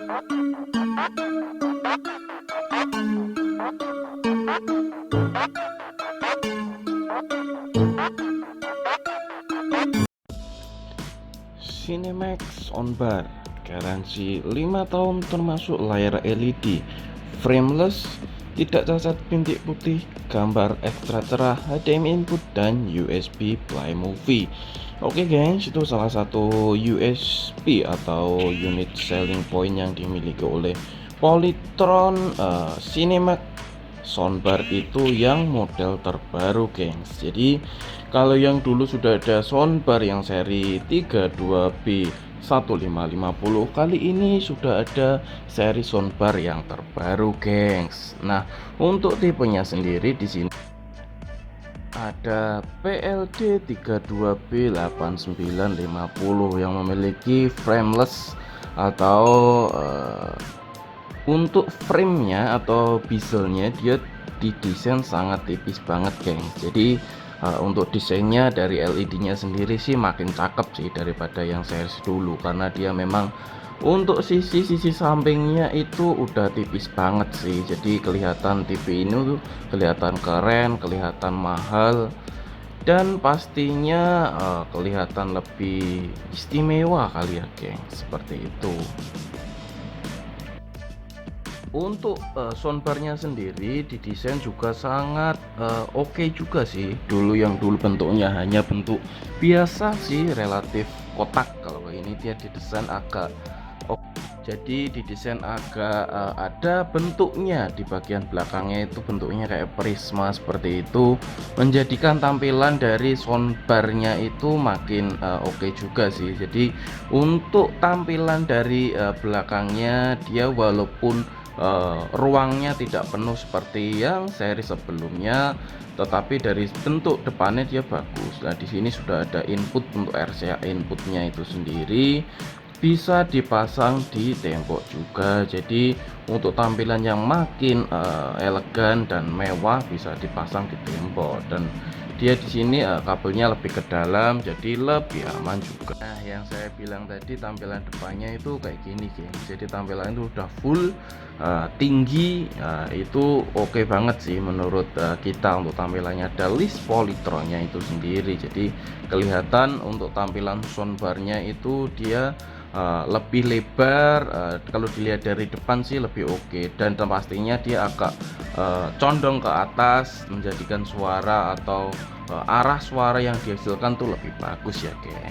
Cinemax soundbar garansi 5 tahun termasuk layar LED, frameless, tidak cacat bintik putih, gambar ekstra cerah, HDMI input, dan USB Play Movie. Oke guys, itu salah satu USP atau unit selling point yang dimiliki oleh Polytron Cinemax soundbar itu yang model terbaru gengs. Jadi kalau yang dulu sudah ada soundbar yang seri 32B 1550, kali ini sudah ada seri soundbar yang terbaru gengs. Nah, untuk tipenya sendiri di sini ada PLD 32B 8950 yang memiliki frameless atau untuk framenya atau bezelnya dia didesain sangat tipis banget geng. Jadi untuk desainnya dari LED-nya sendiri sih makin cakep sih daripada yang series dulu, karena dia memang untuk sisi-sisi sampingnya itu udah tipis banget sih. Jadi kelihatan TV ini tuh kelihatan keren, kelihatan mahal, dan pastinya kelihatan lebih istimewa kali ya geng, seperti itu. Untuk soundbarnya sendiri didesain juga sangat oke juga sih. Yang dulu bentuknya hanya bentuk biasa sih, relatif kotak. Kalau ini dia didesain agak jadi didesain agak ada bentuknya di bagian belakangnya, itu bentuknya kayak prisma seperti itu, menjadikan tampilan dari soundbarnya itu makin oke juga sih. Jadi untuk tampilan dari belakangnya dia walaupun ruangnya tidak penuh seperti yang seri sebelumnya, tetapi dari bentuk depannya dia bagus. Nah, di sini sudah ada input untuk RCA inputnya itu sendiri, bisa dipasang di tembok juga. Jadi untuk tampilan yang makin elegan dan mewah bisa dipasang di tembok, dan dia di sini kabelnya lebih ke dalam jadi lebih aman juga. Nah, yang saya bilang tadi tampilan depannya itu kayak gini geng. Jadi tampilan itu udah full tinggi, itu oke banget sih menurut kita. Untuk tampilannya ada list Polytronnya itu sendiri, jadi kelihatan untuk tampilan soundbarnya itu dia lebih lebar. Kalau dilihat dari depan sih lebih oke, dan pastinya dia agak condong ke atas, menjadikan suara atau arah suara yang dihasilkan tuh lebih bagus ya geng.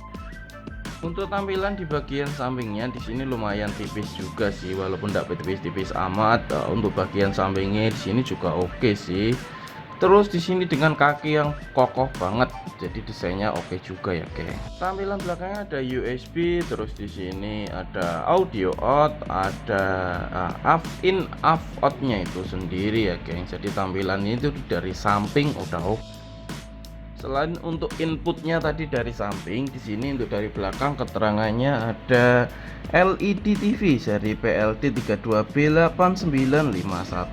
Untuk tampilan di bagian sampingnya di sini lumayan tipis juga sih, walaupun tidak tipis-tipis amat. Untuk bagian sampingnya di sini juga oke sih. Terus di sini dengan kaki yang kokoh banget, jadi desainnya oke juga ya geng. Tampilan belakangnya ada USB, terus di sini ada audio out, ada in outnya itu sendiri ya geng. Jadi tampilan itu dari samping udah oke. Selain untuk inputnya tadi dari samping, di sini untuk dari belakang keterangannya ada LED TV seri PLD 32B8951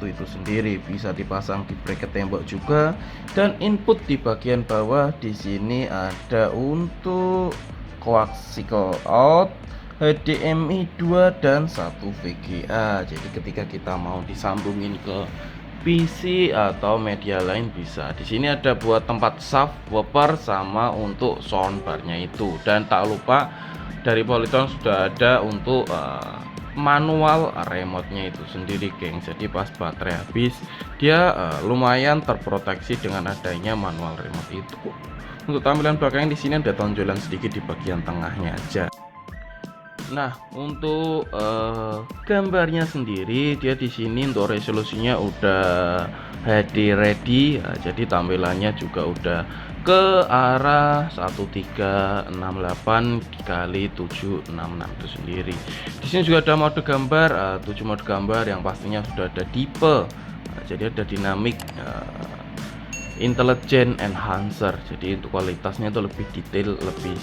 itu sendiri, bisa dipasang di bracket tembok juga. Dan input di bagian bawah di sini ada untuk coaxial out, HDMI 2 dan 1 VGA. Jadi ketika kita mau disambungin ke PC atau media lain bisa. Di sini ada buat tempat subwoofer sama untuk soundbarnya itu. Dan tak lupa dari Polytron sudah ada untuk manual remote-nya itu sendiri geng. Jadi pas baterai habis dia lumayan terproteksi dengan adanya manual remote itu. Untuk tampilan belakang di sini ada tonjolan sedikit di bagian tengahnya aja. Nah, untuk gambarnya sendiri dia di sini untuk resolusinya udah HD ready ya, jadi tampilannya juga udah ke arah 1368 kali 766 itu sendiri. Di sini juga ada mode gambar, 7 mode gambar yang pastinya sudah ada tipe. Jadi ada dynamic, intelligent, enhancer. Jadi untuk kualitasnya itu lebih detail, lebih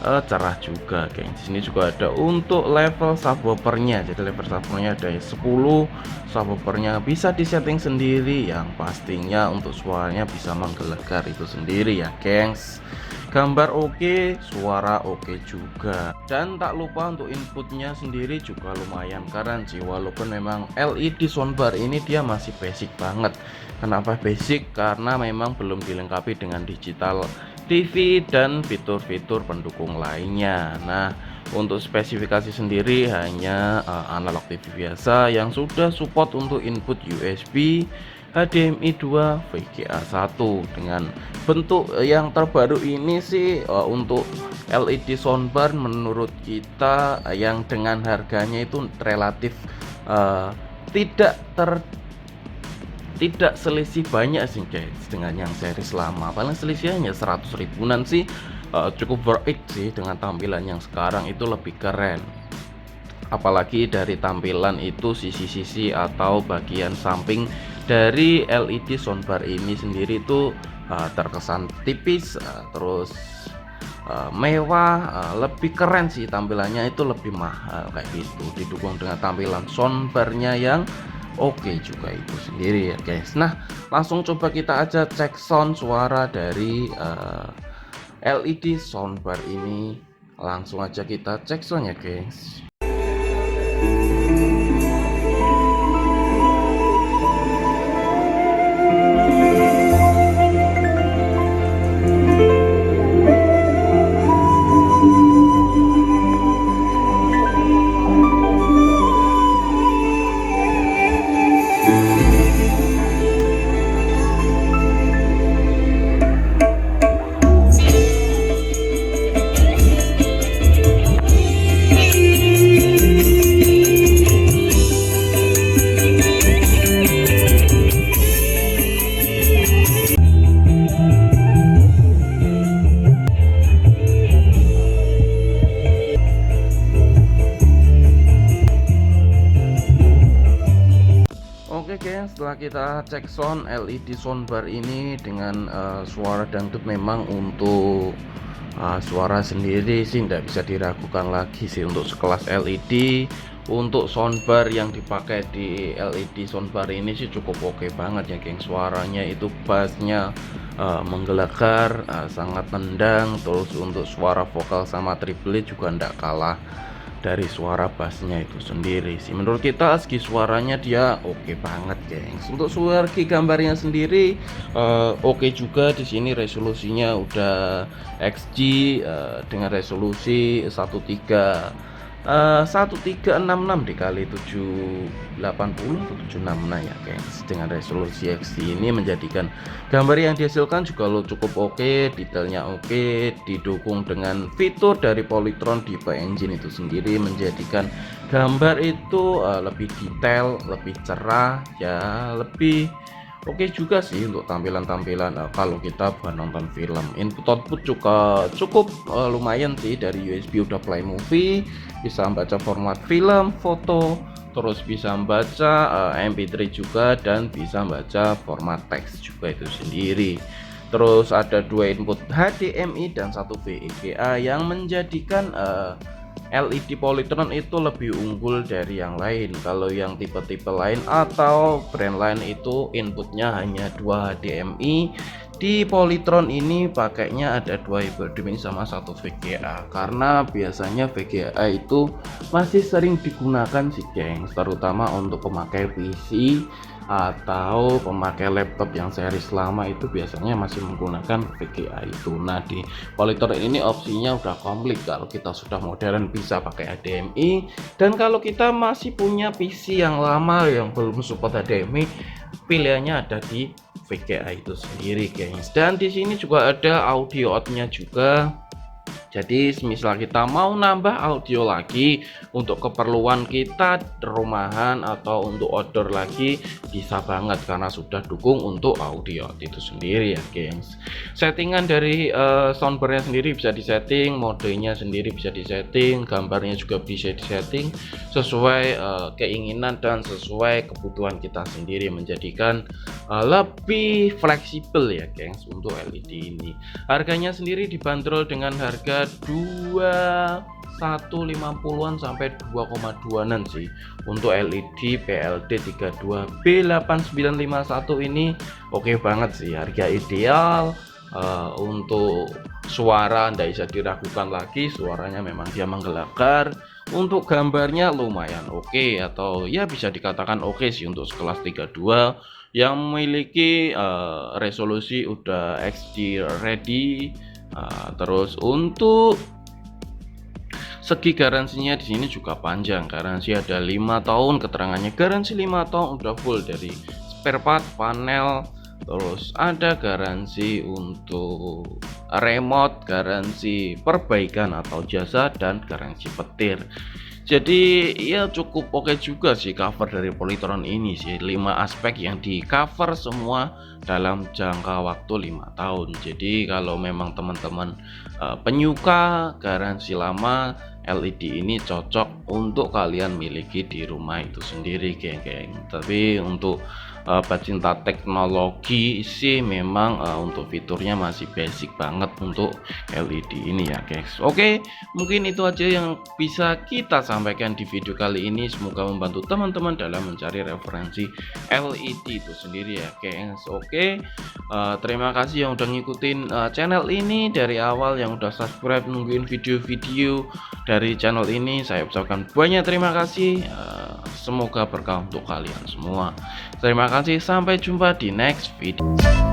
cerah juga geng. Di sini juga ada untuk level subwoofernya. Jadi level subwoofernya ada 10. Subwoofernya bisa disetting sendiri, yang pastinya untuk suaranya bisa menggelegar itu sendiri ya gengs. gambar oke, suara oke juga. Dan tak lupa untuk inputnya sendiri juga lumayan keren sih, walaupun memang LED soundbar ini dia masih basic banget. Kenapa basic? Karena memang belum dilengkapi dengan digital TV dan fitur-fitur pendukung lainnya. Nah, untuk spesifikasi sendiri hanya analog TV biasa yang sudah support untuk input USB, HDMI 2, VGA 1. Dengan bentuk yang terbaru ini sih untuk LED soundbar menurut kita yang dengan harganya itu relatif tidak selisih banyak sih guys dengan yang series lama. Paling selisihnya 100 ribuan sih, cukup worth it sih. Dengan tampilan yang sekarang itu lebih keren, apalagi dari tampilan itu sisi-sisi atau bagian samping dari LED soundbar ini sendiri itu terkesan tipis, terus mewah, lebih keren sih tampilannya, itu lebih mahal kayak gitu, didukung dengan tampilan soundbarnya yang oke juga itu sendiri ya guys. Nah, langsung coba kita aja cek sound suara dari LED soundbar ini. Langsung aja kita cek soundnya guys. Oke guys, setelah kita cek sound LED soundbar ini dengan suara dangdut, memang untuk suara sendiri sih tidak bisa diragukan lagi sih untuk sekelas LED. Untuk soundbar yang dipakai di LED soundbar ini sih cukup oke banget ya geng. Suaranya itu bassnya menggelegar, sangat tendang. Terus untuk suara vokal sama treble juga tidak kalah dari suara bassnya itu sendiri sih. Menurut kita segi suaranya dia oke banget gengs. Untuk segi gambarnya sendiri oke juga. Di sini resolusinya udah XG dengan resolusi 1366 dikali 780 atau 766 ya guys. Dengan resolusi XD ini menjadikan gambar yang dihasilkan juga cukup oke, detailnya oke, didukung dengan fitur dari Polytron Deeper Engine itu sendiri menjadikan gambar itu lebih detail, lebih cerah ya, lebih oke juga sih untuk tampilan-tampilan kalau kita buat nonton film. Input output juga cukup lumayan sih. Dari USB udah play movie, bisa membaca format film, foto, terus bisa membaca MP3 juga, dan bisa membaca format teks juga itu sendiri. Terus ada dua input HDMI dan satu VGA yang menjadikan LED Polytron itu lebih unggul dari yang lain. Kalau yang tipe-tipe lain atau brand lain itu inputnya hanya 2 HDMI, di Polytron ini pakainya ada 2 HDMI sama 1 VGA. Karena biasanya VGA itu masih sering digunakan sih gengs, terutama untuk pemakai PC atau pemakai laptop yang series lama itu biasanya masih menggunakan VGA itu. Nah, di Polytron ini opsinya udah komplit. Kalau kita sudah modern bisa pakai HDMI, dan kalau kita masih punya PC yang lama yang belum support HDMI, pilihannya ada di VGA itu sendiri guys. Dan di sini juga ada audio outnya juga. Jadi misal kita mau nambah audio lagi untuk keperluan kita rumahan atau untuk outdoor lagi, bisa banget karena sudah dukung untuk audio itu sendiri ya gengs. Settingan dari soundbarnya sendiri bisa disetting, modenya sendiri bisa disetting, gambarnya juga bisa disetting sesuai keinginan dan sesuai kebutuhan kita sendiri, menjadikan lebih fleksibel ya gengs untuk LED ini. Harganya sendiri dibanderol dengan harga 2150-an sampai 2,2-an sih untuk LED PLD 32B8951 ini. Oke banget sih, harga ideal Untuk suara ndak bisa diragukan lagi, suaranya memang dia menggelegar. Untuk gambarnya lumayan oke, atau ya bisa dikatakan oke sih untuk sekelas 32 yang memiliki resolusi udah HD ready. Terus untuk segi garansinya di sini juga panjang, garansi ada 5 tahun, keterangannya garansi 5 tahun udah full dari spare part, panel, terus ada garansi untuk remote, garansi perbaikan atau jasa, dan garansi petir. Jadi ya cukup oke juga sih cover dari Polytron ini sih, 5 aspek yang di cover semua dalam jangka waktu 5 tahun. Jadi kalau memang teman-teman penyuka garansi lama, LED ini cocok untuk kalian miliki di rumah itu sendiri, geng-geng. Tapi untuk pecinta teknologi sih memang untuk fiturnya masih basic banget untuk LED ini ya guys. Oke, mungkin itu aja yang bisa kita sampaikan di video kali ini. Semoga membantu teman-teman dalam mencari referensi LED itu sendiri ya guys. Oke, terima kasih yang udah ngikutin channel ini dari awal, yang udah subscribe, nungguin video-video dari channel ini. Saya ucapkan banyak terima kasih. Semoga berkah untuk kalian semua. Terima kasih, sampai jumpa di next video.